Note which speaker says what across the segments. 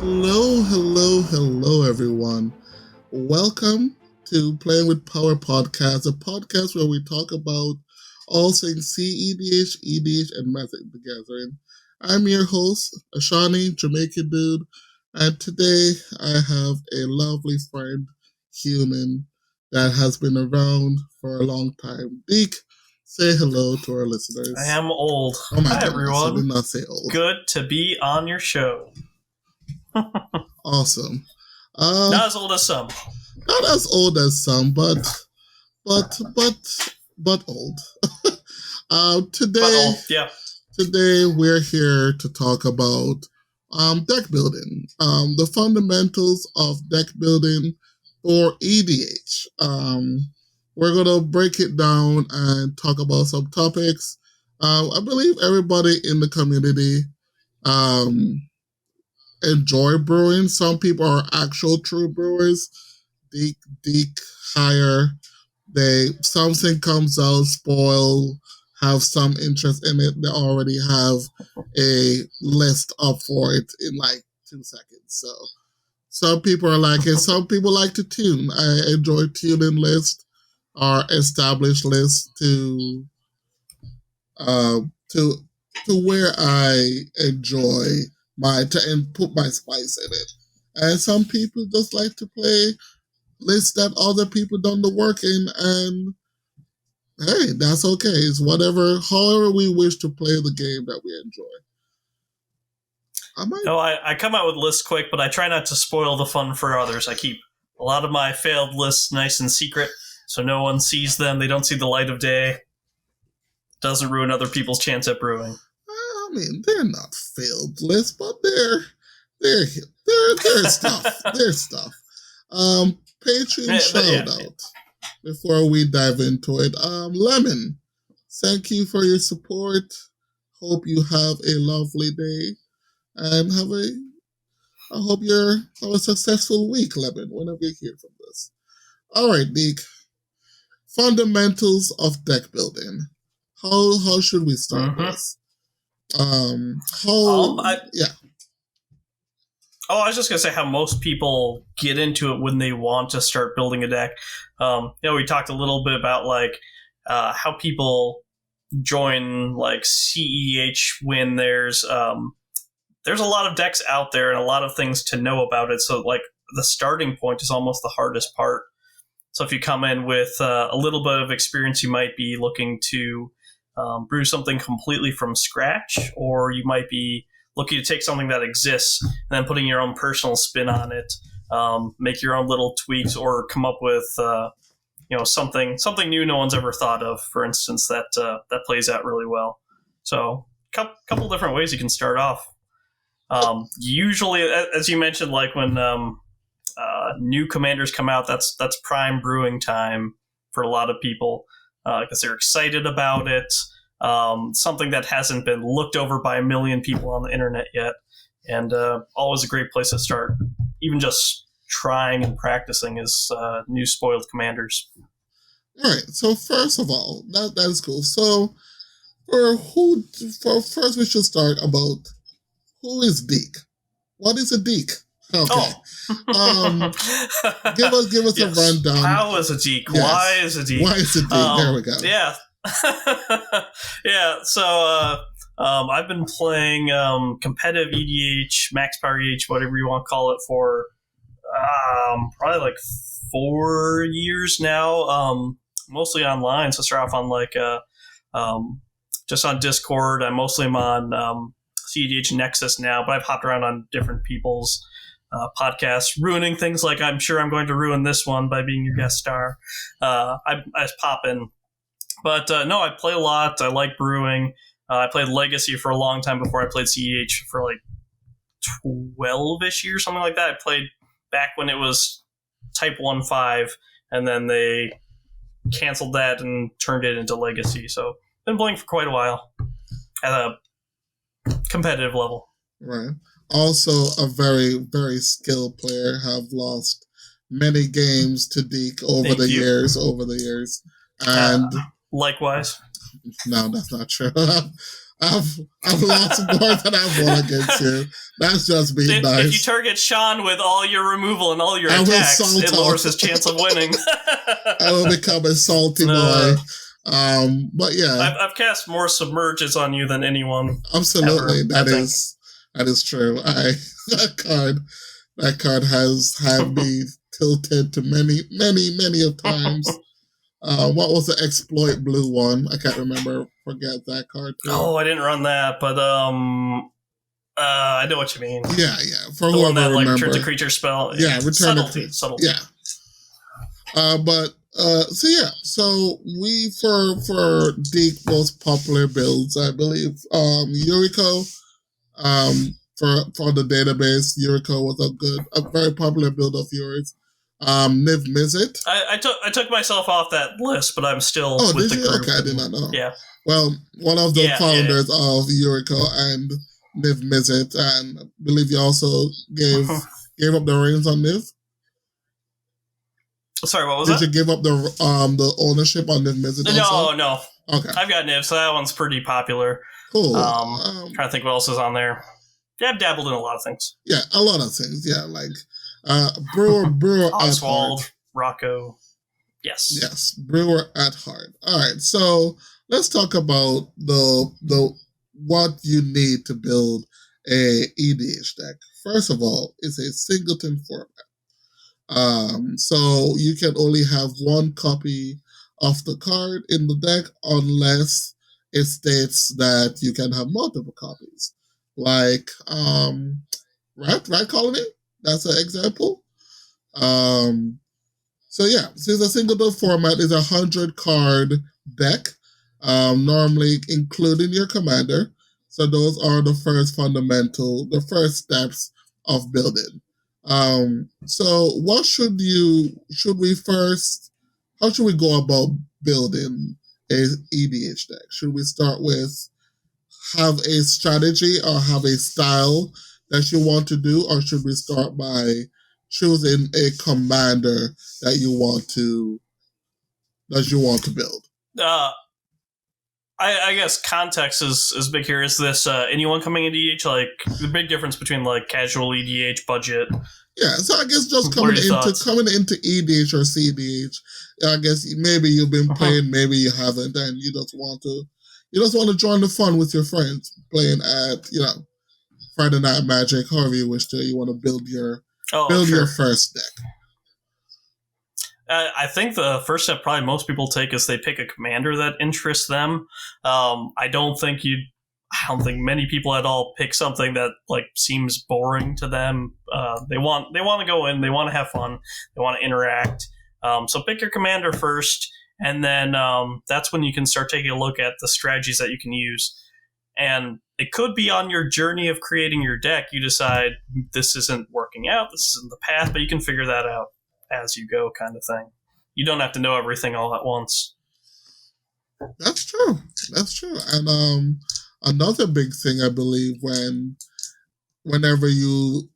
Speaker 1: Hello, hello, hello, everyone. Welcome to Playing with Power Podcast, a podcast where we talk about all things cedh, EDH, and Magic the Gathering. I'm your host, Ashani, Jamaican dude, and today I have a lovely friend, human, that has been around for a long time. Deke, say hello to our listeners.
Speaker 2: I am old.
Speaker 1: Oh my
Speaker 2: Hi,
Speaker 1: goodness,
Speaker 2: everyone.
Speaker 1: I did not say old.
Speaker 2: Good to be on your show.
Speaker 1: Awesome.
Speaker 2: Not as old as some.
Speaker 1: Not as old as some, but old. Today,
Speaker 2: Yeah.
Speaker 1: Today we're here to talk about deck building, the fundamentals of deck building for EDH. We're gonna break it down and talk about some topics. I believe everybody in the community enjoy brewing. Some people are actual true brewers. Deek higher. Something comes out, spoil, have some interest in it. They already have a list up for it in like 2 seconds. So some people are like it. Some people like to tune. I enjoy tuning lists or established lists to where I enjoy and put my spice in it. And some people just like to play lists that other people done the work in, and hey, that's okay. It's however we wish to play the game that we enjoy.
Speaker 2: I come out with lists quick, but I try not to spoil the fun for others. I keep a lot of my failed lists nice and secret, so no one sees them. They don't see the light of day. Doesn't ruin other people's chance at brewing.
Speaker 1: I mean, they're not failed lists, but they're stuff. They're stuff. Patreon shout out before we dive into it. Lemon, thank you for your support. Hope you have a lovely day and I hope you have a successful week, Lemon, whenever you hear from this. All right, Deke. Fundamentals of deck building. How should we start this?
Speaker 2: I was just going to say how most people get into it when they want to start building a deck. We talked a little bit about how people join CEH when there's a lot of decks out there and a lot of things to know about it. So the starting point is almost the hardest part. So if you come in with a little bit of experience, you might be looking to brew something completely from scratch, or you might be looking to take something that exists and then putting your own personal spin on it, make your own little tweaks, or come up with something new no one's ever thought of. For instance, that plays out really well. So couple different ways you can start off. Usually, as you mentioned, when new commanders come out, that's prime brewing time for a lot of people because they're excited about it. Something that hasn't been looked over by a million people on the internet yet, and always a great place to start. Even just trying and practicing is new spoiled commanders.
Speaker 1: All right. So first of all, that's cool. So first we should start about who is Deke. What is a Deke? Okay. Give us a rundown.
Speaker 2: How is a Deke? Yes. Why is a Deke?
Speaker 1: Why is a Deke? There we go.
Speaker 2: Yeah. So I've been playing competitive EDH, max power EDH, whatever you want to call it, for probably 4 years now. Mostly online. So I start off on just on Discord. I mostly am on CEDH Nexus now, but I've hopped around on different people's podcasts, ruining things like I'm sure I'm going to ruin this one by being your guest star. I just pop in. But no, I play a lot. I like brewing. I played Legacy for a long time before I played CEH for 12-ish years, something like that. I played back when it was Type 1.5, and then they canceled that and turned it into Legacy. So been playing for quite a while at a competitive level.
Speaker 1: Right. Also a very, very skilled player. Have lost many games to Deke over the years. And
Speaker 2: likewise.
Speaker 1: No, that's not true. I've lost more than I've won against you. That's just being nice.
Speaker 2: If you target Sean with all your removal and all your attacks, it lowers his chance of winning.
Speaker 1: I will become a salty boy. But yeah,
Speaker 2: I've cast more submerges on you than anyone.
Speaker 1: Absolutely,
Speaker 2: ever,
Speaker 1: that is true. That card has had me tilted to many of times. What was the exploit blue one? I can't remember. Forget that card too.
Speaker 2: Oh, I didn't run that, but I know what you mean.
Speaker 1: Yeah. For
Speaker 2: the
Speaker 1: whoever
Speaker 2: one that
Speaker 1: remember.
Speaker 2: returns a creature spell.
Speaker 1: Yeah, return
Speaker 2: subtlety.
Speaker 1: Yeah. So we for the most popular builds, I believe Yuriko, for the database, Yuriko was a very popular build of yours. Niv Mizzet.
Speaker 2: I took myself off that list, but I'm still with the group.
Speaker 1: Okay, I did not know.
Speaker 2: Yeah.
Speaker 1: Well, one of the founders of Yuriko and Niv Mizzet, and I believe you also gave up the reins on Niv.
Speaker 2: Sorry, what was
Speaker 1: that?
Speaker 2: Did
Speaker 1: you give up the ownership on Niv Mizzet?
Speaker 2: No.
Speaker 1: Okay.
Speaker 2: I've got Niv, so that one's pretty popular.
Speaker 1: Cool.
Speaker 2: Trying to think what else is on there. Yeah, I've dabbled in a lot of things.
Speaker 1: Yeah, a lot of things. Yeah, like Brewer
Speaker 2: Oswald, Rocco. Yes,
Speaker 1: Brewer at heart. All right, so let's talk about the what you need to build a EDH deck. First of all, it's a singleton format. So you can only have one copy of the card in the deck unless it states that you can have multiple copies. Like Rat Colony, that's an example. Since a singleton format is 100 card deck, normally including your commander. So those are the first steps of building. So how should we go about building a EDH deck? Should we start with have a strategy or have a style that you want to do, or should we start by choosing a commander that you want to build?
Speaker 2: I guess context is big here. Is this anyone coming into EDH? Like the big difference between like casual EDH budget.
Speaker 1: Yeah, so I guess just coming into EDH or CDH, I guess maybe you've been playing, maybe you haven't, and you just want to join the fun with your friends playing at Friday Night Magic, however you wish to. You want to build your your first deck.
Speaker 2: I think the first step probably most people take is they pick a commander that interests them. I don't think many people at all pick something that like seems boring to them. They want to go in, they want to have fun, they want to interact. So pick your commander first, and then that's when you can start taking a look at the strategies that you can use. And it could be on your journey of creating your deck, you decide this isn't working out, this isn't the path, but you can figure that out as you go, kind of thing. You don't have to know everything all at once.
Speaker 1: That's true. And another big thing, I believe, whenever you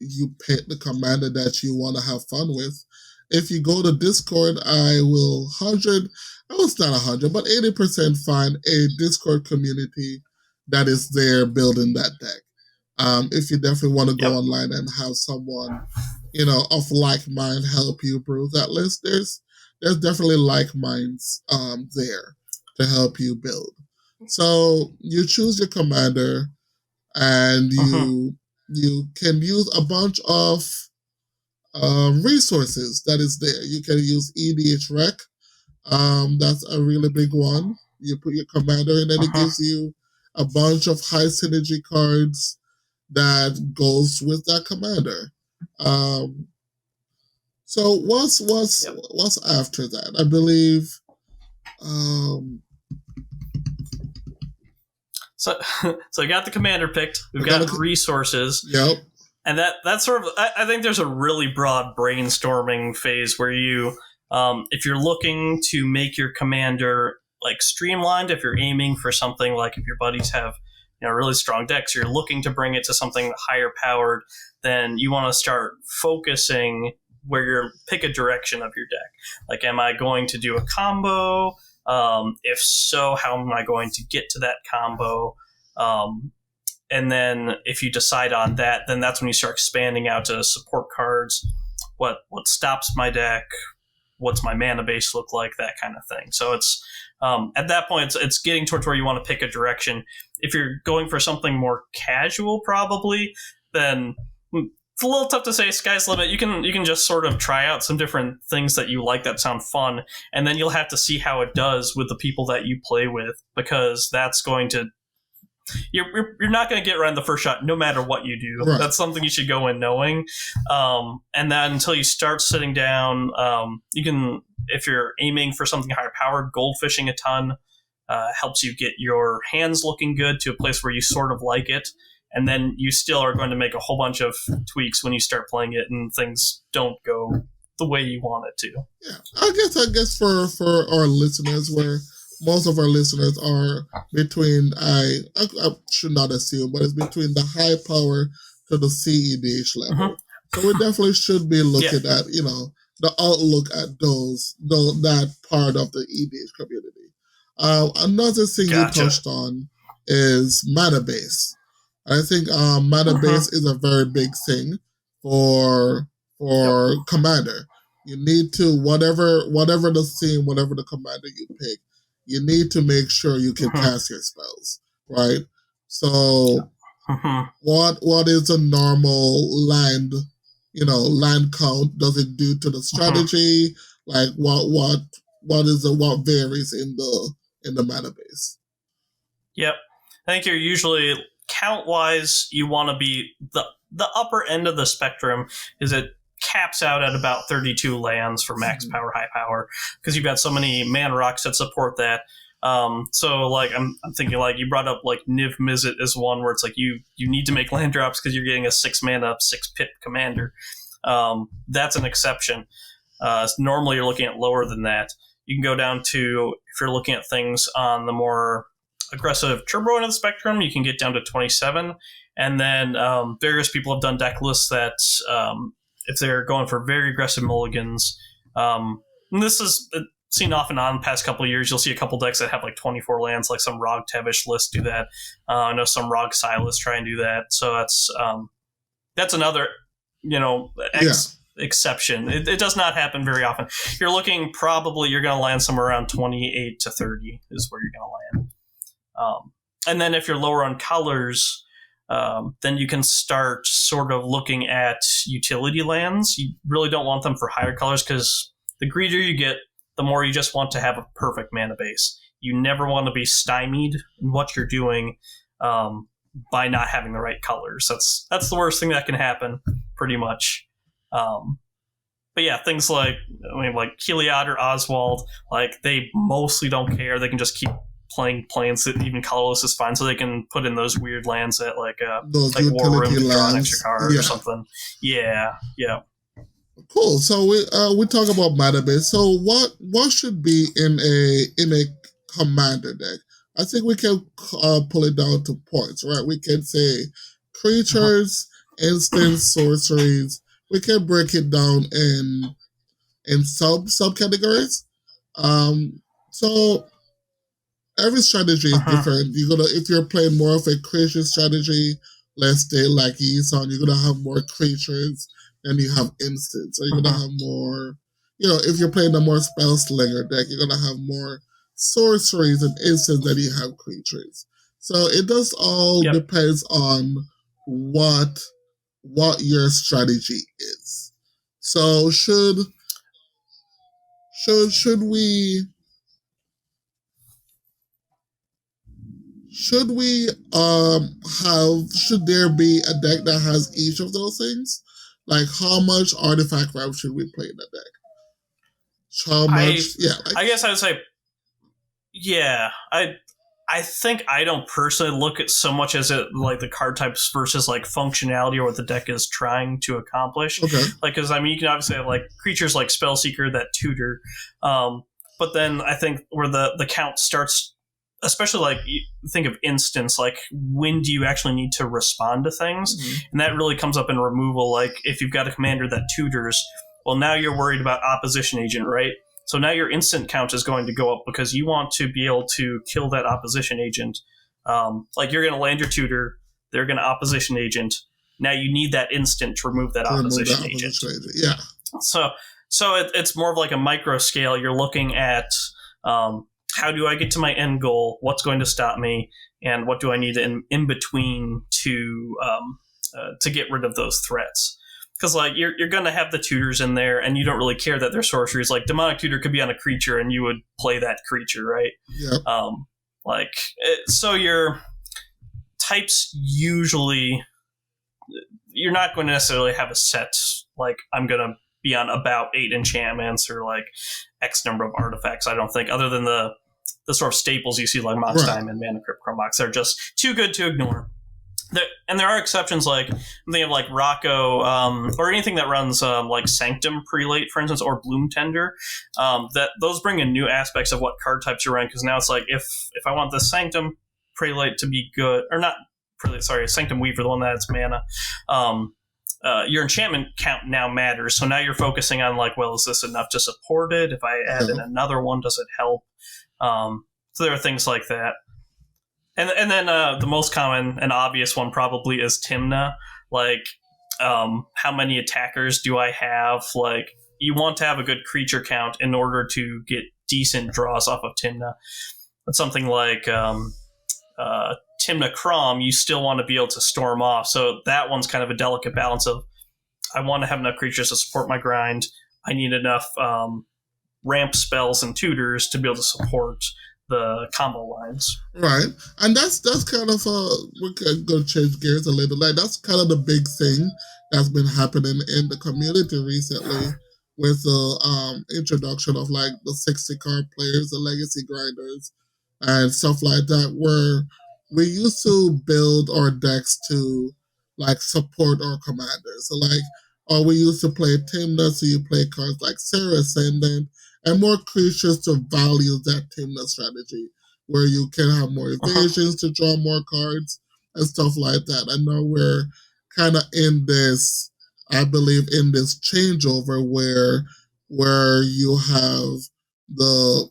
Speaker 1: pick the commander that you want to have fun with, if you go to Discord, I will 80% find a Discord community that is there building that deck. If you definitely want to go online and have someone, of like mind help you brew that list, there's definitely like minds there to help you build. So you choose your commander, and you can use a bunch of resources that is there. You can use EDH Rec. That's a really big one. You put your commander in, and it gives you a bunch of high synergy cards that goes with that commander. So what's after that? I believe.
Speaker 2: So I got the commander picked. We've got resources.
Speaker 1: Yep.
Speaker 2: And that's sort of, I think there's a really broad brainstorming phase where you, if you're looking to make your commander like streamlined, if you're aiming for something like if your buddies have really strong decks, you're looking to bring it to something higher powered, then you want to start focusing where you're pick a direction of your deck. Like, am I going to do a combo? If so, how am I going to get to that combo? And then if you decide on that, then that's when you start expanding out to support cards. What stops my deck? What's my mana base look like? That kind of thing. So it's at that point, it's getting towards where you want to pick a direction. If you're going for something more casual, probably, then it's a little tough to say sky's the limit. You can just sort of try out some different things that you like that sound fun, and then you'll have to see how it does with the people that you play with, because that's going to you're not going to get right in the first shot no matter what you do. Right. That's something you should go in knowing. And then until you start sitting down, you can, if you're aiming for something higher powered, goldfishing a ton helps you get your hands looking good to a place where you sort of like it. And then you still are going to make a whole bunch of tweaks when you start playing it and things don't go the way you want it to.
Speaker 1: Yeah, I guess for our listeners, where most of our listeners are between, I should not assume, but it's between the high power to the cedh level. Mm-hmm. So we definitely should be looking at, the outlook at that part of the EDH community. Another thing you touched on is mana base. I think mana base is a very big thing for Commander. You need to, whatever the theme, whatever the commander you pick, you need to make sure you can cast your spells, right? So what is a normal land count? Does it do to the strategy? Like what varies in the mana base?
Speaker 2: Yep. I think you're usually, count-wise, you want to be the upper end of the spectrum. Is it caps out at about 32 lands for max power, high power, because you've got so many mana rocks that support that. So like I'm thinking, like, you brought up like Niv Mizzet as one where it's like you need to make land drops because you're getting a 6 mana 6 pip commander. That's an exception. Normally you're looking at lower than that. You can go down to, if you're looking at things on the more aggressive turbo end of the spectrum, you can get down to 27. And then various people have done deck lists that if they're going for very aggressive mulligans, and this is seen off and on the past couple of years, you'll see a couple decks that have like 24 lands, like some Rog Tevish lists do that. I know some Rog Silas try and do that. So that's another, exception. It does not happen very often. You're looking, probably you're going to land somewhere around 28 to 30 is where you're going to land. And then if you're lower on colors, then you can start sort of looking at utility lands. You really don't want them for higher colors, because the greedier you get, the more you just want to have a perfect mana base. You never want to be stymied in what you're doing by not having the right colors. That's the worst thing that can happen, pretty much. But yeah, things like Heliod or Oswald, like, they mostly don't care. They can just keep playing planes that even colorless is fine, so they can put in those weird lands that like War Room to draw an extra card or something. Yeah.
Speaker 1: Cool. So we talk about mana base. So what should be in a commander deck? I think we can pull it down to points, right? We can say creatures, instants, sorceries. We can break it down in subcategories. So every strategy is different. If you're playing more of a creature strategy, let's say like Yisan, you're gonna have more creatures than you have instants. Or you're gonna have more, if you're playing a more spell slinger deck, you're gonna have more sorceries and instants than you have creatures. So it does all depends on what your strategy is. So should we should there be a deck that has each of those things? Like, how much artifact ramp should we play in the deck? How much?
Speaker 2: I guess I would say, I think I don't personally look at so much as it like the card types versus like functionality or what the deck is trying to accomplish.
Speaker 1: Okay.
Speaker 2: Like, because you can obviously have like creatures like Spellseeker that tutor, but then I think where the count starts, especially like you think of instance, like when do you actually need to respond to things, and that really comes up in removal. Like if you've got a commander that tutors, well, now you're worried about opposition agent, right? So now your instant count is going to go up because you want to be able to kill that opposition agent Like you're going to land your tutor, they're going to opposition agent. Now you need that instant to remove that opposition agent.
Speaker 1: Yeah.
Speaker 2: So it's more of like a micro scale. You're looking at how do I get to my end goal? What's going to stop me? And what do I need in between to get rid of those threats? Because like you're going to have the tutors in there, and you don't really care that they're sorceries. Like demonic tutor could be on a creature, and you would play that creature, right?
Speaker 1: Yep.
Speaker 2: So your types usually, you're not going to necessarily have a set. Like I'm going to be on about 8 enchantments or like X number of artifacts. I don't think, other than the sort of staples you see like Mox Diamond, Mana Crypt, Chrome Mox. They're just too good to ignore. And there are exceptions, like they have like Rocco, or anything that runs like Sanctum Prelate, for instance, or Bloom Tender. That those bring in new aspects of what card types you run, because now it's like if I want the Sanctum Prelate to be good, or not Prelate, sorry, Sanctum Weaver, the one that's mana. Your enchantment count now matters. So now you're focusing on like, well, is this enough to support it? If I add in another one, does it help? So there are things like that. And then the most common and obvious one probably is Tymna. Like, how many attackers do I have? Like, you want to have a good creature count in order to get decent draws off of Tymna. But something like Tymna Crom, you still want to be able to storm off. So that one's kind of a delicate balance of, I want to have enough creatures to support my grind. I need enough ramp spells and tutors to be able to support the combo lines.
Speaker 1: Right. And that's kind of we're going to change gears a little. Like that's kind of the big thing that's been happening in the community recently with the introduction of like the 60 card players, the legacy grinders, and stuff like that, where we used to build our decks to like support our commanders. So like, or we used to play Tymna, so you play cards like Sarah Ascendant, and more creatures to value that Tymna strategy, where you can have more evasions to draw more cards and stuff like that. And now we're kind of in this, I believe, in this changeover where you have the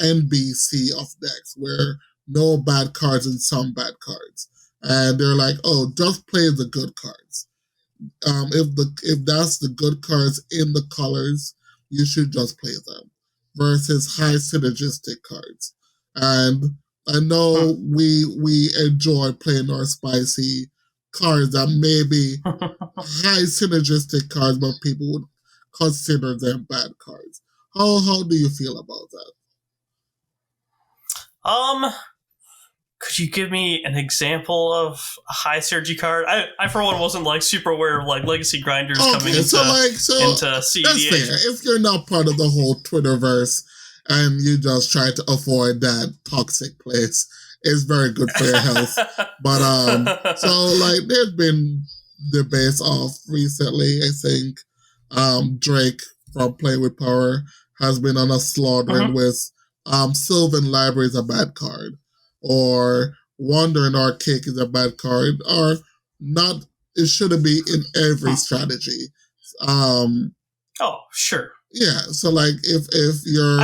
Speaker 1: NBC of decks, where no bad cards and some bad cards, and they're like, oh, just play the good cards. If that's the good cards in the colors, you should just play them, versus high synergistic cards. And I know we enjoy playing our spicy cards that may be high synergistic cards, but people would consider them bad cards. How do you feel about that?
Speaker 2: Could you give me an example of a high synergy card? I for one wasn't like super aware of like legacy grinders coming into CEDH.
Speaker 1: That's fair. If you're not part of the whole Twitterverse and you just try to avoid that toxic place, it's very good for your health. But so like there's been debates of recently. I think Drake from Playing with Power has been on a slaughtering with Sylvan Library is a bad card, or Wandering Archaic is a bad card, or not. It shouldn't be in every strategy.
Speaker 2: Oh, sure.
Speaker 1: Yeah. So like if you're,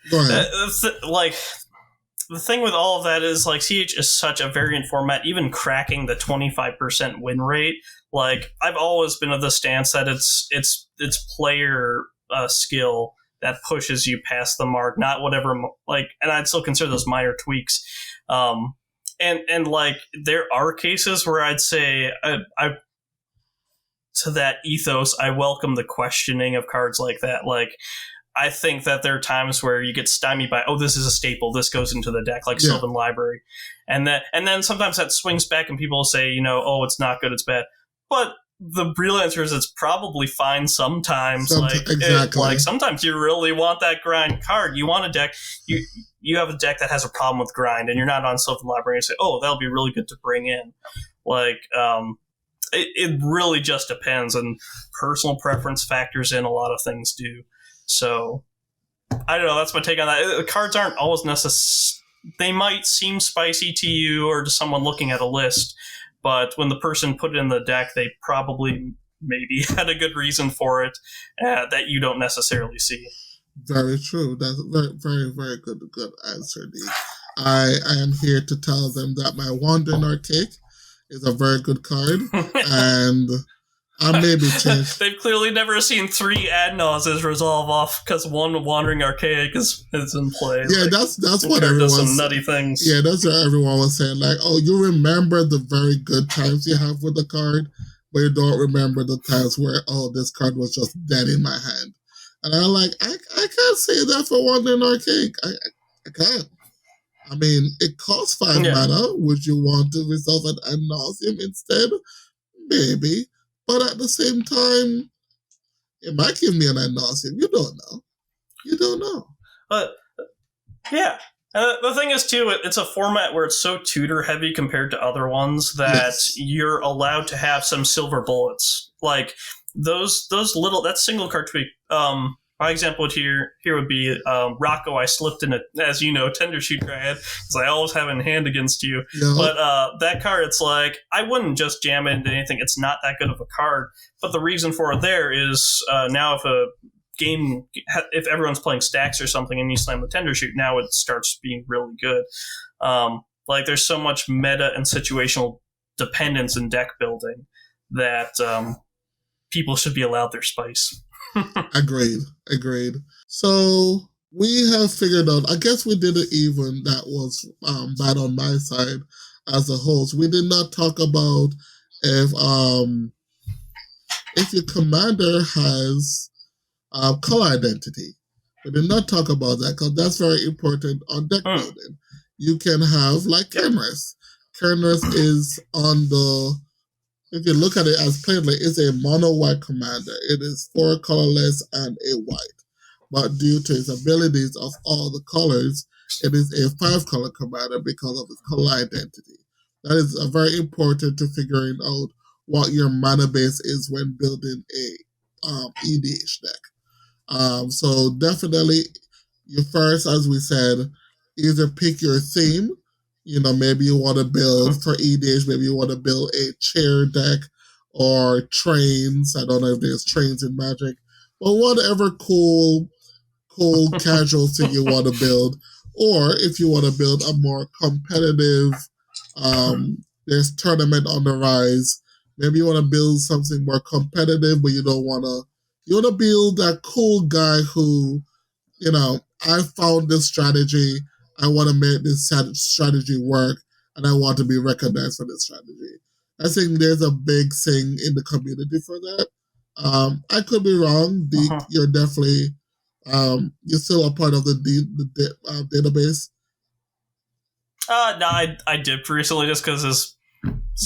Speaker 1: go ahead.
Speaker 2: Like the thing with all of that is like CH is such a variant format. Even cracking the 25% win rate, like I've always been of the stance that it's player skill that pushes you past the mark, not whatever, like, and I'd still consider those minor tweaks. And like, there are cases where I'd say, I to that ethos, I welcome the questioning of cards like that. Like, I think that there are times where you get stymied by, oh, this is a staple, this goes into the deck, like Sylvan Library. And then sometimes that swings back and people say, you know, oh, it's not good, it's bad. But the real answer is it's probably fine sometimes. Like sometimes you really want that grind card. You want a deck, you have a deck that has a problem with grind, and you're not on Sylvan Library and say, oh, that'll be really good to bring in. Like, it really just depends, and personal preference factors in, a lot of things do. So, I don't know, that's my take on that. The cards aren't always they might seem spicy to you or to someone looking at a list, but when the person put it in the deck, they probably maybe had a good reason for it that you don't necessarily see.
Speaker 1: Very true. That's a very, very, very good answer, D. I am here to tell them that my Wandering Archaic is a very good card, and I may be changed.
Speaker 2: They've clearly never seen 3 Adnauses resolve off because 1 Wandering Archaic is in play.
Speaker 1: Yeah,
Speaker 2: like,
Speaker 1: that's what everyone does
Speaker 2: some nutty things.
Speaker 1: Yeah, that's what everyone was saying. Like, oh, you remember the very good times you have with the card, but you don't remember the times where, oh, this card was just dead in my hand. And I'm like, I can't say that for Wandering Archaic. I can't. I mean, it costs 5 mana. Would you want to resolve an ad nauseum instead? Maybe. But at the same time, it might give me an ad nauseum. You don't know. You don't know.
Speaker 2: But, yeah. The thing is, too, it's a format where it's so tutor heavy compared to other ones that you're allowed to have some silver bullets. Like, those little, that single card tweak, my example here would be Rocco. I slipped in a, as you know, Tender Shoot Triad, because I always have in hand against you.
Speaker 1: No.
Speaker 2: But that card, it's like, I wouldn't just jam it into anything. It's not that good of a card. But the reason for it there is now if a game, if everyone's playing stacks or something and you slam the Tender Shoot, now it starts being really good. Like, there's so much meta and situational dependence in deck building that people should be allowed their spice.
Speaker 1: Agreed. So we have figured out, I guess we did it even, that was bad on my side as a host. We did not talk about if your commander has color identity. We did not talk about that because that's very important on deck building. You can have, like, Kenrith. Kenrith is on the, if you look at it as plainly, it's a mono white commander. It is 4 colorless and a white. But due to its abilities of all the colors, it is a 5 color commander because of its color identity. That is very important to figuring out what your mana base is when building a EDH deck. So definitely, you first, as we said, either pick your theme. You know, maybe you want to build for EDH, maybe you want to build a chair deck or trains. I don't know if there's trains in Magic, but whatever cool casual thing you want to build. Or if you want to build a more competitive, there's tournament on the rise. Maybe you want to build something more competitive, but you want to build that cool guy who, you know, I found this strategy. I want to make this strategy work, and I want to be recognized for this strategy. I think there's a big thing in the community for that. I could be wrong. Deke, you're definitely, you're still a part of the database.
Speaker 2: No, I dipped recently just because it's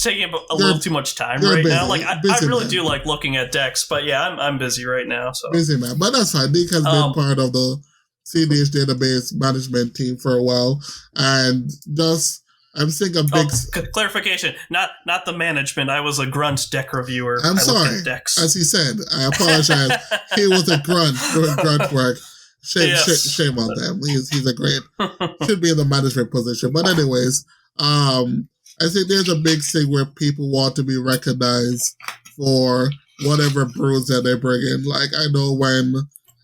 Speaker 2: taking a little too much time right busy, now. Like, I really do like looking at decks, but yeah, I'm busy right now. So
Speaker 1: busy, man. But that's fine. Deke has been part of the cedh database management team for a while, and just I'm seeing a big
Speaker 2: clarification. Not the management. I was a grunt deck reviewer.
Speaker 1: I'm sorry, decks. As he said, I apologize. He was a grunt doing grunt work. Shame on them. He's a great, should be in the management position. But anyways, I think there's a big thing where people want to be recognized for whatever brews that they bring in. Like, I know when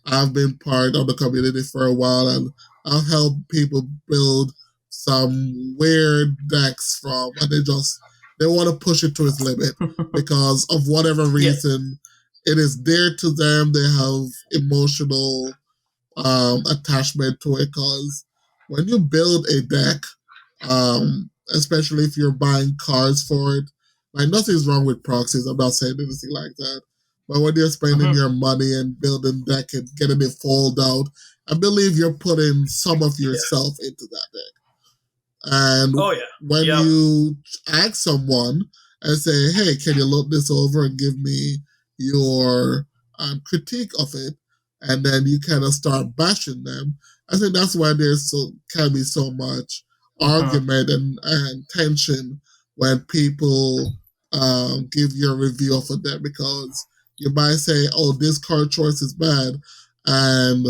Speaker 1: I've been part of the community for a while, and I've helped people build some weird decks from, and they want to push it to its limit because of whatever reason. It is dear to them. They have emotional attachment to it, because when you build a deck, especially if you're buying cards for it, like, nothing's wrong with proxies. I'm not saying anything like that. But when you're spending your money and building deck and getting it fold out, I believe you're putting some of yourself into that deck. And when you ask someone and say, hey, can you look this over and give me your critique of it, and then you kind of start bashing them, I think that's why can be so much argument and tension when people give you a review of a deck, because you might say, oh, this card choice is bad, and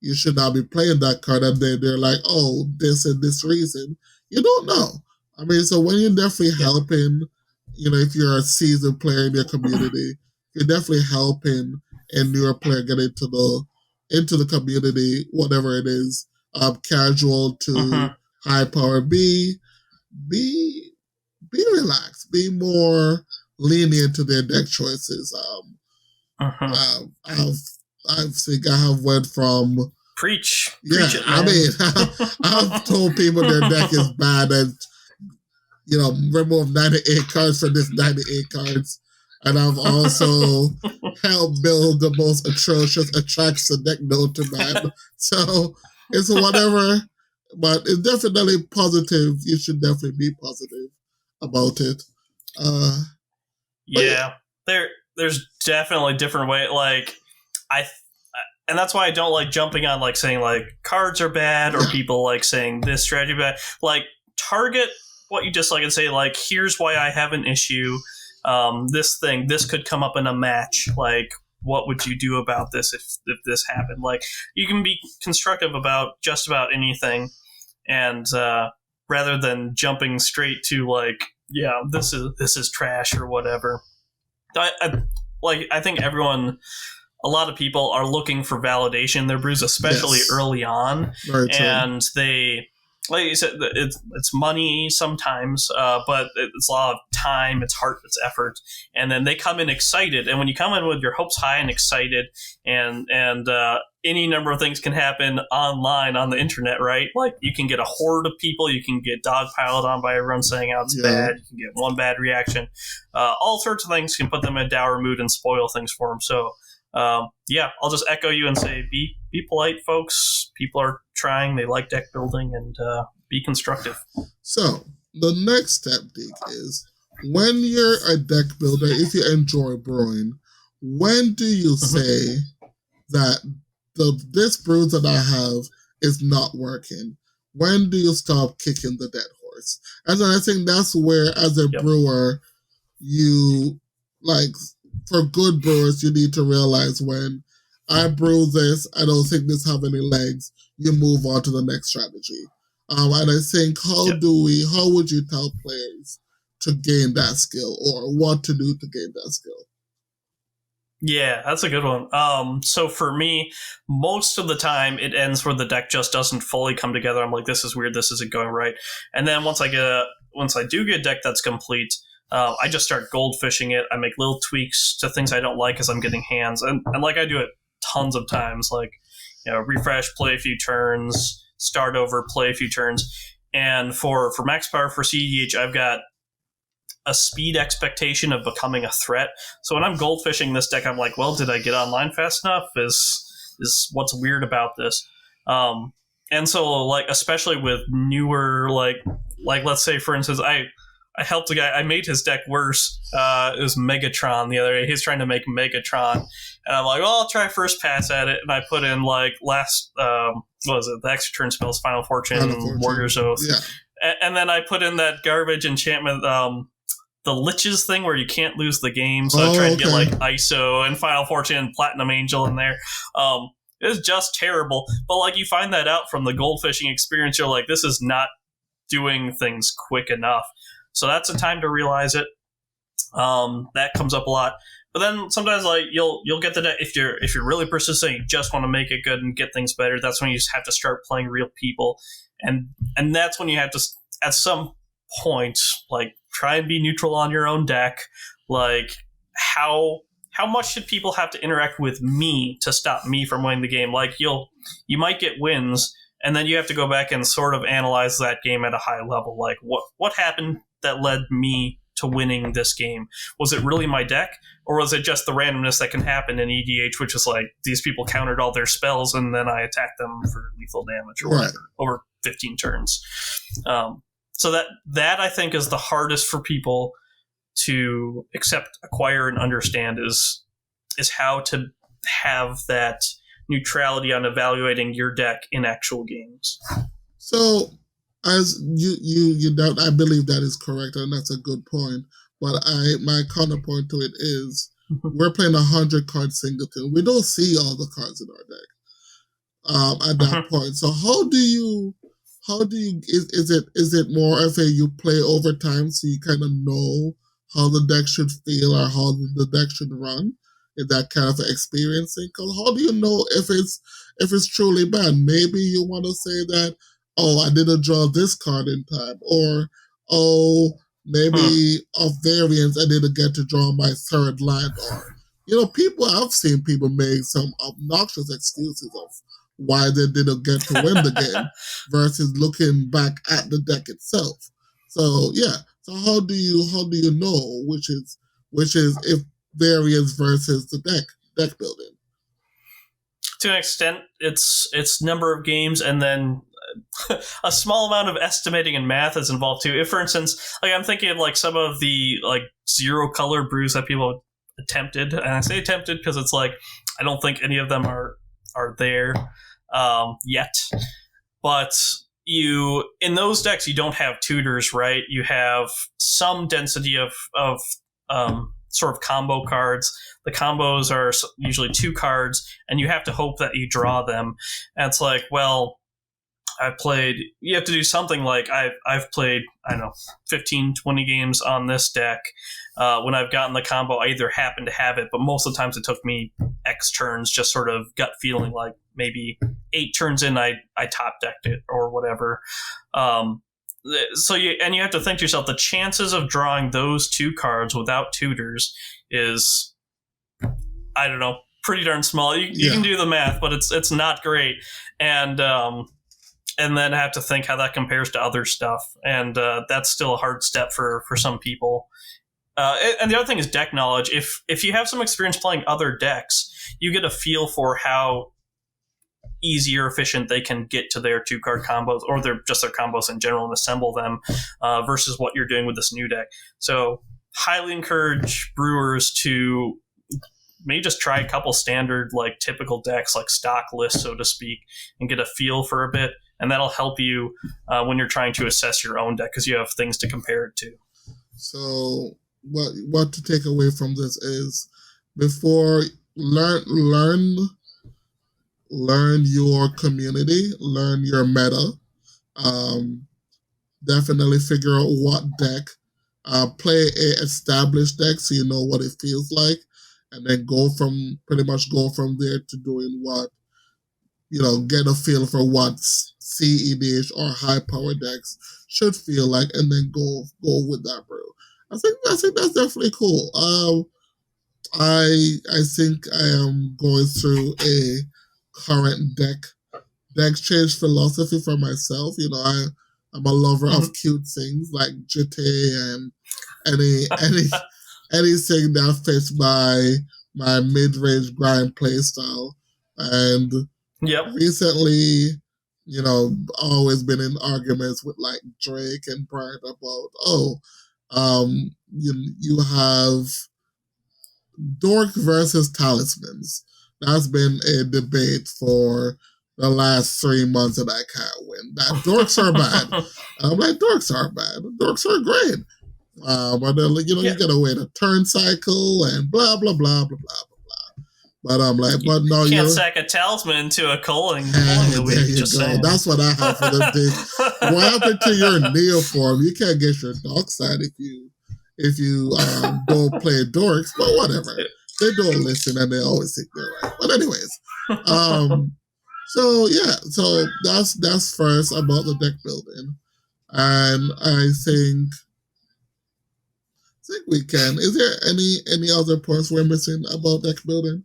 Speaker 1: you should not be playing that card, and then they're like, oh, this and this reason. You don't know. I mean, so when you're definitely helping, you know, if you're a seasoned player in your community, you're definitely helping a newer player get into the community, whatever it is, casual to high power. Be be relaxed. Be more lenient to their deck choices. I've think I have went from
Speaker 2: Preach it,
Speaker 1: I
Speaker 2: man.
Speaker 1: mean, I've told people their deck is bad and remove 98 cards from this 98 cards. And I've also helped build the most atrocious attraction deck known to man. So it's whatever, but it's definitely positive. You should definitely be positive about it.
Speaker 2: Yeah, there's definitely different way. Like and that's why I don't like jumping on like saying like cards are bad or people like saying this strategy bad. Like target what you dislike and say like here's why I have an issue. This could come up in a match. Like what would you do about this if this happened? Like you can be constructive about just about anything, and rather than jumping straight to like this is trash or whatever. I think a lot of people are looking for validation in their brews, especially early on, and they, like you said, it's money sometimes, but it's a lot of time, it's heart, it's effort, and then they come in excited. And when you come in with your hopes high and excited, and any number of things can happen online on the internet, right? Like you can get a horde of people, you can get dogpiled on by everyone saying how it's bad, you can get one bad reaction, all sorts of things can put them in a dour mood and spoil things for them. So I'll just echo you and say be polite, folks. People are trying, they like deck building, and be constructive.
Speaker 1: So the next step, Deke, is when you're a deck builder, if you enjoy brewing, when do you say that this brew that I have is not working? When do you stop kicking the dead horse? And then I think that's where, as a brewer, you for good brewers, you need to realize when I brew this, I don't think this have any legs, you move on to the next strategy. And I think how would you tell players to gain that skill, or what to do to gain that skill?
Speaker 2: Yeah, that's a good one. So for me, most of the time it ends where the deck just doesn't fully come together. I'm like, this is weird, this isn't going right. And then once I do get a deck that's complete, I just start goldfishing it. I make little tweaks to things I don't like as I'm getting hands, and like I do it tons of times. Like refresh, play a few turns, start over, play a few turns. And for max power for cEDH, I've got a speed expectation of becoming a threat. So when I'm goldfishing this deck, I'm like, well, did I get online fast enough? Is what's weird about this? And so like, especially with newer, like let's say for instance, I helped a guy, I made his deck worse. It was Megatron the other day. He's trying to make Megatron. And I'm like, well, I'll try first pass at it. And I put in like what was it? The extra turn spells, Final Fortune. Warrior's Oath. Yeah. And then I put in that garbage enchantment, the Liches thing where you can't lose the game. So I tried to get like ISO and Final Fortune and Platinum Angel in there. It was just terrible. But like you find that out from the goldfishing experience, you're like, this is not doing things quick enough. So that's a time to realize it. That comes up a lot. But then sometimes like you'll get the deck if you're really persistent, you just want to make it good and get things better. That's when you just have to start playing real people, and that's when you have to at some point like try and be neutral on your own deck. Like how much should people have to interact with me to stop me from winning the game? Like you might get wins, and then you have to go back and sort of analyze that game at a high level. Like what happened that led me to winning this game? Was it really my deck, or was it just the randomness that can happen in EDH, which is like these people countered all their spells and then I attacked them for lethal damage or whatever over 15 turns. So that I think is the hardest for people to accept, acquire, and understand is how to have that neutrality on evaluating your deck in actual games.
Speaker 1: So as you doubt, I believe that is correct, and that's a good point. But my counterpoint to it is we're playing 100 card singleton. We don't see all the cards in our deck at that point. So how do you is it more of a you play over time so you kind of know how the deck should feel or how the deck should run? Is that kind of experiencing? Because how do you know if it's truly bad? Maybe you want to say that oh, I didn't draw this card in time, or oh, maybe of variance I didn't get to draw my third land, or I've seen people make some obnoxious excuses of why they didn't get to win the game versus looking back at the deck itself. So yeah, so how do you know which is if variance versus the deck building?
Speaker 2: To an extent, it's number of games, and then a small amount of estimating and math is involved too. If, for instance, like I'm thinking of like some of the like zero color brews that people attempted, and I say attempted because it's like I don't think any of them are there yet. But in those decks you don't have tutors, right? You have some density of sort of combo cards. The combos are usually 2 cards, and you have to hope that you draw them. And it's like, well, you have to do something like I've played, I don't know, 15, 20 games on this deck. When I've gotten the combo, I either happen to have it, but most of the times it took me X turns, just sort of gut feeling, like maybe 8 turns in, I top decked it or whatever. So you have to think to yourself, the chances of drawing those 2 cards without tutors is, I don't know, pretty darn small. You can do the math, but it's not great. And then have to think how that compares to other stuff. And that's still a hard step for some people. And the other thing is deck knowledge. If you have some experience playing other decks, you get a feel for how easy or efficient they can get to their 2-card combos, or their combos in general, and assemble them versus what you're doing with this new deck. So highly encourage brewers to maybe just try a couple standard, like typical decks, like stock lists, so to speak, and get a feel for a bit. And that'll help you when you're trying to assess your own deck, because you have things to compare it to.
Speaker 1: So what to take away from this is, before learn your community, learn your meta. Definitely figure out what deck. Play a established deck so you know what it feels like, and then pretty much go from there to doing what, get a feel for what cedh or high power decks should feel like, and then go with that brew. I think that's definitely cool. I think I am going through a current deck change philosophy for myself. I'm a lover of cute things like JT and anything that fits my mid-range grind playstyle. And recently, always been in arguments with like Drake and Brian about, you have dork versus talismans. That's been a debate for the last 3 months that I can't win. That dorks are bad. I'm like, dorks are bad. Dorks are great. But you gotta wait a turn cycle and blah blah blah blah blah blah. But I'm like, but no,
Speaker 2: you can't sack a talisman into a culling.
Speaker 1: There you go. That's what I have for them things. What happened to your Neoform? You can't get your dark side if you don't play dorks. But whatever, they don't listen and they always think they're right. But anyways, so that's first about the deck building, and I think we can. Is there any other points we're missing about deck building?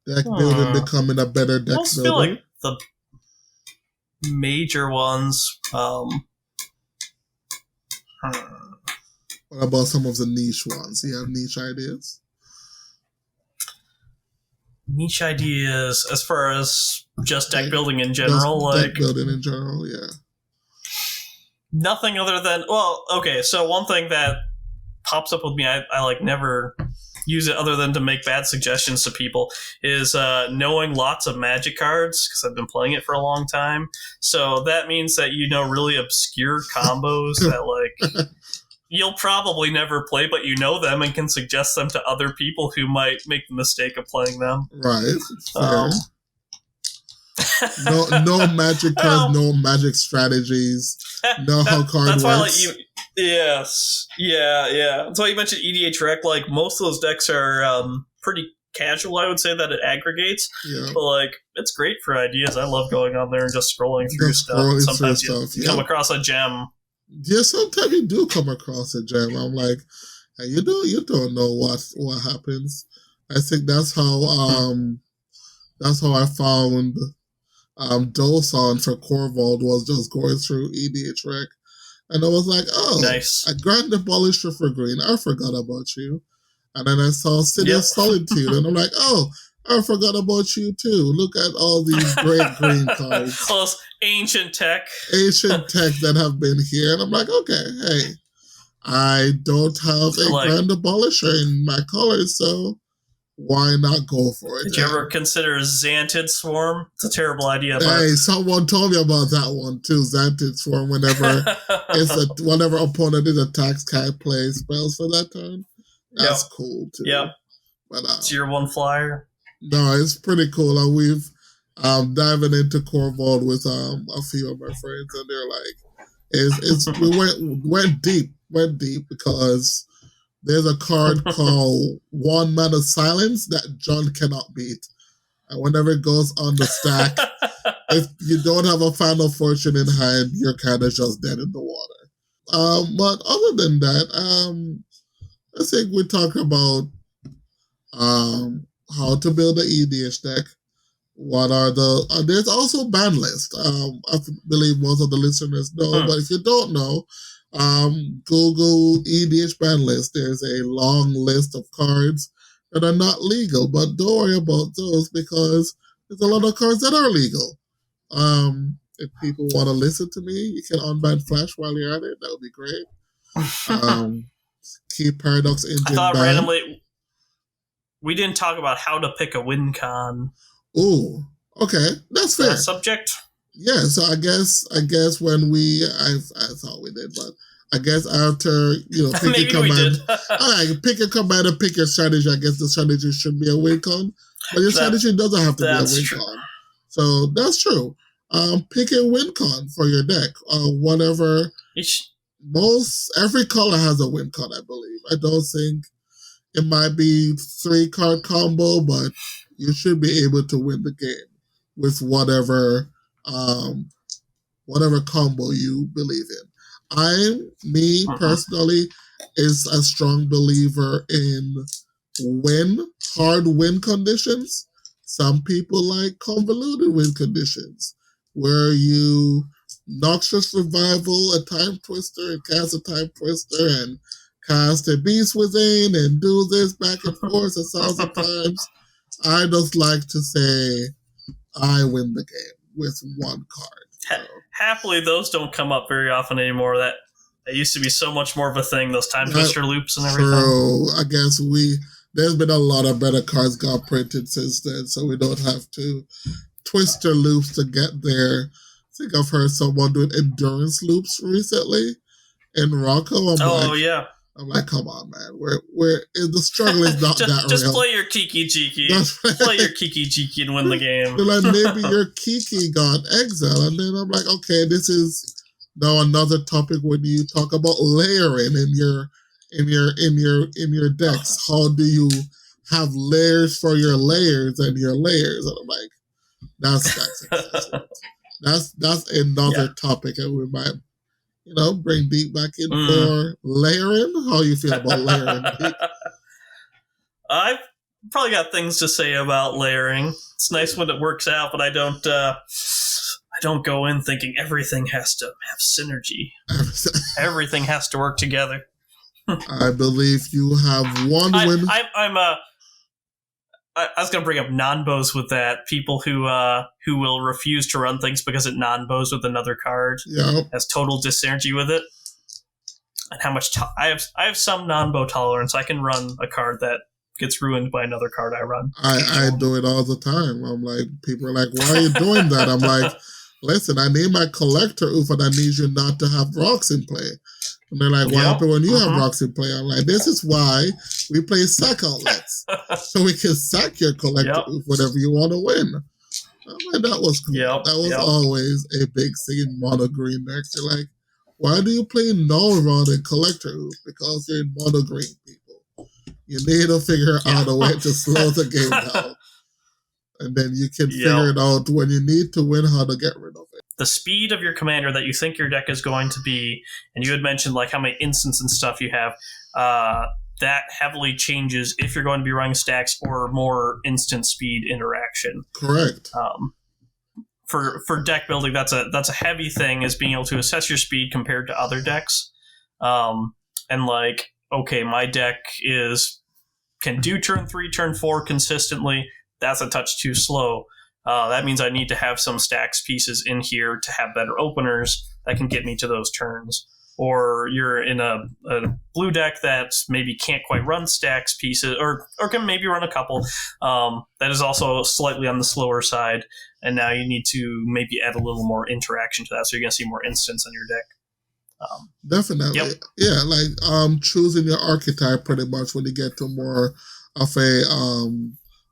Speaker 1: Deck building becoming a better deck builder. I feel like
Speaker 2: the major ones.
Speaker 1: What about some of the niche ones? Do you have niche ideas?
Speaker 2: Niche ideas as far as just deck building in general?
Speaker 1: Deck building in general, yeah.
Speaker 2: Nothing other than, well, okay, so one thing that pops up with me, I like never use it other than to make bad suggestions to people, is knowing lots of Magic cards, because I've been playing it for a long time. So that means that you know really obscure combos that like you'll probably never play, but you know them and can suggest them to other people who might make the mistake of playing them.
Speaker 1: Right. No Magic cards, no Magic strategies, no how card
Speaker 2: that's
Speaker 1: works.
Speaker 2: Why, like, yes, yeah. That's why you mentioned EDH Rec. Like most of those decks are pretty casual, I would say, that it aggregates.
Speaker 1: Yeah.
Speaker 2: But like, it's great for ideas. I love going on there and just scrolling through
Speaker 1: Just
Speaker 2: stuff.
Speaker 1: scrolling
Speaker 2: Sometimes
Speaker 1: through
Speaker 2: you
Speaker 1: stuff,
Speaker 2: come
Speaker 1: yeah.
Speaker 2: across a gem.
Speaker 1: Yeah, sometimes you do come across a gem. I'm like, hey, you don't know what happens. I think that's how I found Dosan for Corvold, was just going through EDH Rec. And I was like, oh,
Speaker 2: Nice.
Speaker 1: I Grand Abolisher for green. I forgot about you. And then I saw City
Speaker 2: Yep.
Speaker 1: of Solitude, and I'm like, oh, I forgot about you too. Look at all these great green cards.
Speaker 2: All this ancient tech.
Speaker 1: Ancient tech that have been here. And I'm like, okay, hey, I don't have a
Speaker 2: Like-
Speaker 1: Grand Abolisher in my colors, so why not go for it?
Speaker 2: Did you ever consider Xantid Swarm? It's a terrible idea. But
Speaker 1: Hey, someone told me about that one too. Xantid Swarm. Whenever opponent is attacks, can't play spells for that turn. That's cool too.
Speaker 2: Yep.
Speaker 1: But
Speaker 2: it's your one flyer.
Speaker 1: no, it's pretty cool. And we've diving into Corvold with a few of my friends, and they're like, we went deep because there's a card called One Mana Silence that John cannot beat. And whenever it goes on the stack, if you don't have a Final Fortune in hand, you're kind of just dead in the water. But other than that, I think we talked about how to build an EDH deck. What are there's also ban list. I believe most of the listeners know, but if you don't know, Google EDH ban list. There's a long list of cards that are not legal, but don't worry about those because there's a lot of cards that are legal. If people want to listen to me, you can unban Flash while you're at it. That would be great. Keep Paradox Engine.
Speaker 2: I thought
Speaker 1: ban.
Speaker 2: randomly we didn't talk about how to pick a win con.
Speaker 1: Ooh, okay, that's fair.
Speaker 2: Subject.
Speaker 1: Yeah, so I guess when I thought we did, but I guess after pick your command, pick your command and pick your strategy. I guess the strategy should be a win con, but your strategy doesn't have to be a win con. So that's true. Pick a win con for your deck. Whatever. Every color has a win con, I believe. I don't think it might be 3-card combo, but you should be able to win the game with whatever combo you believe in. Personally, is a strong believer in hard win conditions. Some people like convoluted win conditions, where you Noxious Revival, a Time Twister, and cast a Time Twister, and cast a Beast Within, and do this back and forth 1,000 times. I just like to say I win the game with one card. So.
Speaker 2: Happily, those don't come up very often anymore. That used to be so much more of a thing, those Time Twister loops and everything.
Speaker 1: True. I guess there's been a lot of better cards got printed since then, so we don't have to Twister loops to get there. I think I've heard someone doing endurance loops recently in Rocco. I'm like, come on, man. The struggle is not that real.
Speaker 2: Just play your Kiki Jiki. Play your Kiki Jiki and win the game.
Speaker 1: Like maybe your Kiki got exiled, and then I'm like, okay, this is now another topic when you talk about layering in your decks. How do you have layers for your layers and your layers? And I'm like, that's another topic, and we might bring Deep back in for layering. How you feel about layering, Deep?
Speaker 2: I've probably got things to say about layering. It's nice when it works out, but I don't go in thinking everything has to have synergy. Everything has to work together.
Speaker 1: I believe you have one win.
Speaker 2: I was going to bring up non-bows with that. People who will refuse to run things because it non-bows with another card.
Speaker 1: Yeah.
Speaker 2: Has total dis-synergy with it. And how much I have some non-bow tolerance. I can run a card that gets ruined by another card I run.
Speaker 1: I do it all the time. I'm like, people are like, why are you doing that? I'm like, listen, I need my collector oof, and I need you not to have rocks in play. And they're like, what happened when you have rocks in play? I'm like, this is why we play sack outlets. So we can sack your collector whatever you want to win. I'm like, that was cool. That was always a big thing in mono green decks. You're like, why do you play null run and collector oof? Because you're in mono green, people. You need to figure out a way to slow the game down. And then you can figure it out when you need to win how to get rid of it.
Speaker 2: The speed of your commander that you think your deck is going to be, and you had mentioned like how many instants and stuff you have, that heavily changes if you're going to be running stacks or more instant speed interaction.
Speaker 1: Correct.
Speaker 2: For deck building, that's a heavy thing, is being able to assess your speed compared to other decks. And like, okay, my deck can do turn 3, turn 4 consistently. That's a touch too slow. That means I need to have some stacks pieces in here to have better openers that can get me to those turns. Or you're in a blue deck that maybe can't quite run stacks pieces, or can maybe run a couple. That is also slightly on the slower side, and now you need to maybe add a little more interaction to that, so you're going to see more instants on your deck.
Speaker 1: Definitely. Yep. Yeah, like choosing your archetype pretty much when you get to more of a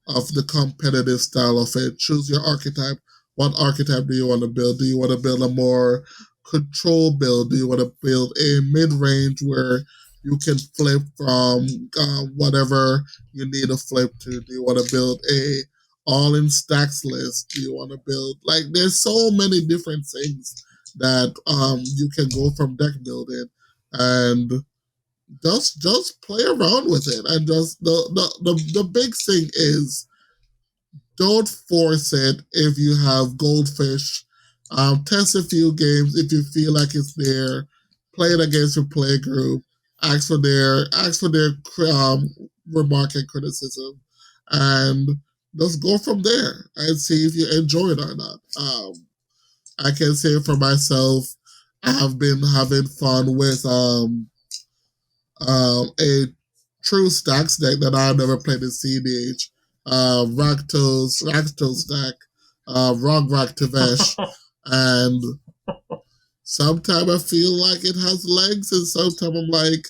Speaker 1: of the competitive style of it. Choose your archetype. What archetype do you want to build? Do you want to build a more control build? Do you want to build a mid-range where you can flip from whatever you need to flip to? Do you want to build a all-in stacks list? Do you want to build, like, there's so many different things that you can go from deck building, and just play around with it. And just the big thing is, don't force it. If you have goldfish, test a few games. If you feel like it's there, play it against your play group. Ask for their remark and criticism, and just go from there and see if you enjoy it or not. I can say for myself, I have been having fun with a true stacks deck that I've never played in CEDH. Raktos stack, Rog Raktavesh, and sometimes I feel like it has legs, and sometimes I'm like,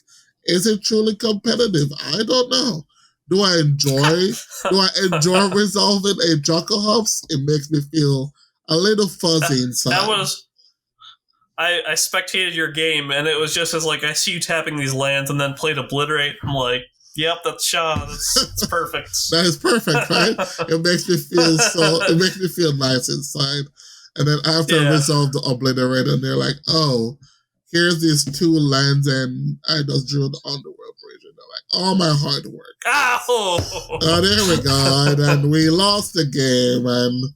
Speaker 1: is it truly competitive? I don't know. Do I enjoy resolving a Jokerhops? It makes me feel a little fuzzy inside.
Speaker 2: I spectated your game, and it was just as like, I see you tapping these lands and then played Obliterate. I'm like, yep, that's Shaw. It's perfect.
Speaker 1: That is perfect, right? It makes me feel nice inside. And then after I resolve the Obliterate, and they're like, oh, here's these 2 lands, and I just drew the Underworld Bridge. And they're like, all my hard work.
Speaker 2: Ow!
Speaker 1: Oh, there we go. And then we lost the game, and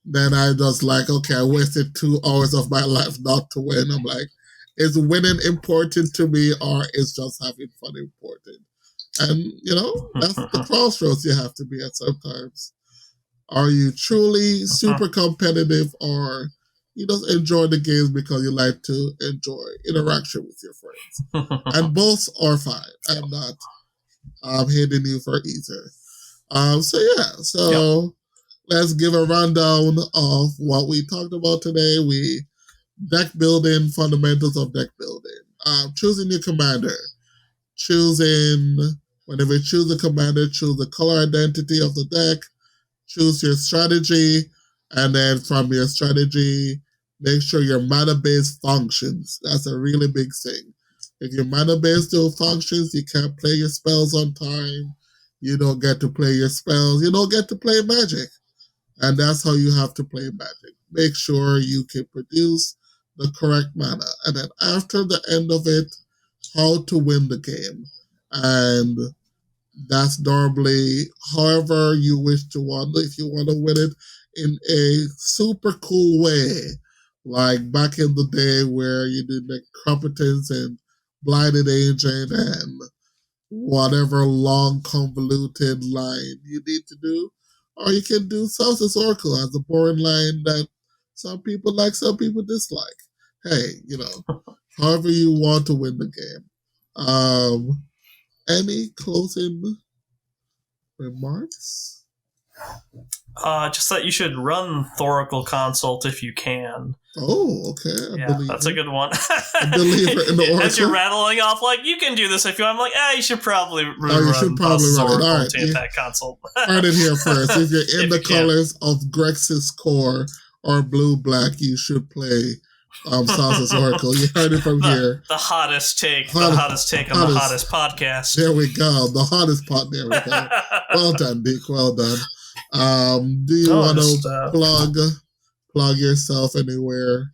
Speaker 1: then I just like, okay, I wasted 2 hours of my life not to win. I'm like, is winning important to me, or is just having fun important? And, that's the crossroads you have to be at sometimes. Are you truly super competitive, or you just enjoy the games because you like to enjoy interaction with your friends? And both are fine. I'm not hating you for either. So let's give a rundown of what we talked about today. Deck building, fundamentals of deck building. Choosing your commander. Whenever you choose a commander, choose the color identity of the deck. Choose your strategy, and then from your strategy, make sure your mana base functions. That's a really big thing. If your mana base still functions, you can't play your spells on time. You don't get to play your spells. You don't get to play Magic. And that's how you have to play Magic. Make sure you can produce the correct mana. And then after the end of it, how to win the game. And that's normally however you wish to win. If you want to win it in a super cool way, like back in the day where you did the competence and blinded agent and whatever long convoluted line you need to do, or you can do Celsus Oracle as a boring line that some people like, some people dislike. Hey, however you want to win the game. Any closing remarks?
Speaker 2: Just that you should run Thoracle Consult if you can.
Speaker 1: Oh, okay.
Speaker 2: That's a good one.
Speaker 1: A believer in the Oracle.
Speaker 2: As you're rattling off, like, you can do this if you want. I'm like, you should probably run
Speaker 1: Oracle
Speaker 2: to attack Consult.
Speaker 1: Heard it here first. If you're in the colors of Grex's core or blue-black, you should play Sauces Oracle. You heard it from here.
Speaker 2: The hottest take on the hottest podcast.
Speaker 1: There we go. The hottest pot. There we go. Well done, Dick. Well done. Do you want to plug yourself anywhere?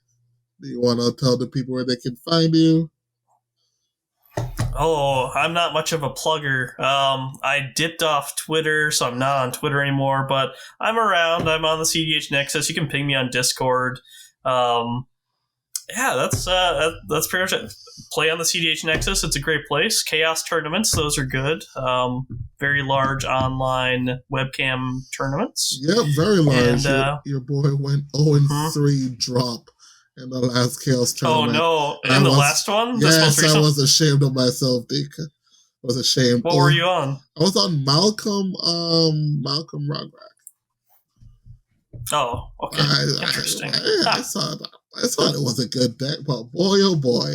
Speaker 1: Do you want to tell the people where they can find you?
Speaker 2: Oh, I'm not much of a plugger. I dipped off Twitter, so I'm not on Twitter anymore, but I'm around. I'm on the cedh Nexus. You can ping me on Discord. Yeah, that's pretty much it. Play on the cedh Nexus. It's a great place. Chaos tournaments, those are good. Very large online webcam tournaments.
Speaker 1: Yep, very large. And, your boy went 0-3 drop in the last Chaos tournament.
Speaker 2: Oh, no. In the last one?
Speaker 1: Yes, I was ashamed of myself, Dick. I was ashamed.
Speaker 2: What were you on?
Speaker 1: I was on Malcolm Rograk.
Speaker 2: Oh, okay. Interesting.
Speaker 1: I thought it was a good deck, but boy, oh boy.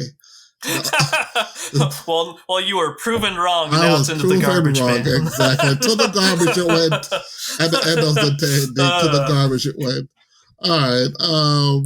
Speaker 2: Well, you were proven wrong. Now it's into the garbage bin.
Speaker 1: Exactly. To the garbage it went. At the end of the day, to the garbage it went. All right.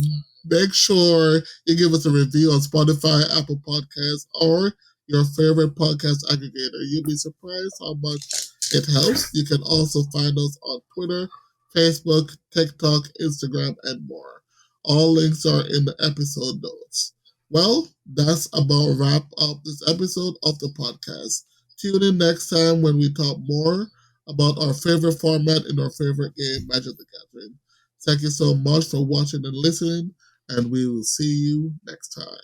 Speaker 1: Make sure you give us a review on Spotify, Apple Podcasts, or your favorite podcast aggregator. You'll be surprised how much it helps. You can also find us on Twitter, Facebook, TikTok, Instagram, and more. All links are in the episode notes. Well, that's about wrap up this episode of the podcast. Tune in next time when we talk more about our favorite format in our favorite game, Magic the Gathering. Thank you so much for watching and listening, and we will see you next time.